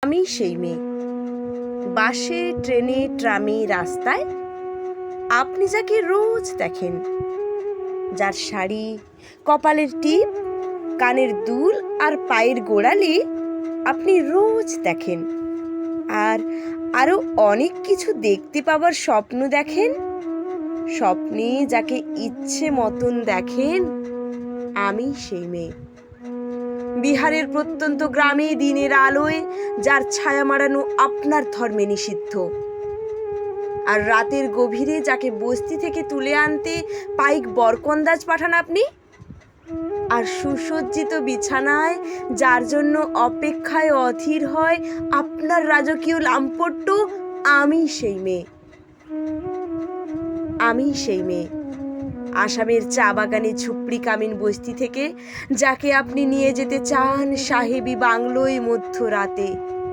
আমি সেই মেয়ে, বাসে, ট্রেনে, ট্রামে, রাস্তায় আপনি যাকে রোজ দেখেন, যার শাড়ি, কপালের টিপ, কানের দুল আর পায়ের গোড়ালি আপনি রোজ দেখেন, আর আরো অনেক কিছু দেখতে পাওয়ার স্বপ্ন দেখেন। স্বপ্নে যাকে ইচ্ছে মতন দেখেন, আমি সেই মেয়ে। বিহারের প্রত্যন্ত গ্রামে দিনের আলোয় যার ছায়া মাড়ানো আপনার ধর্মে নিষিদ্ধ, আর রাতের গভীরে যাকে বস্তি থেকে তুলে আনতে পাইক বরকন্দাজ পাঠান আপনি, আর সুসজ্জিত বিছানায় যার জন্য অপেক্ষায় অধীর হয় আপনার রাজকীয় লামপট্ট, আমি সেই মেয়ে। আমি সেই মেয়ে, আসামের চা বাগানে ঝুপড়ি কামিন বস্তি থেকে যাকে আপনি নিয়ে যেতে চান সাহেবি বাংলোয় মধ্যরাতে।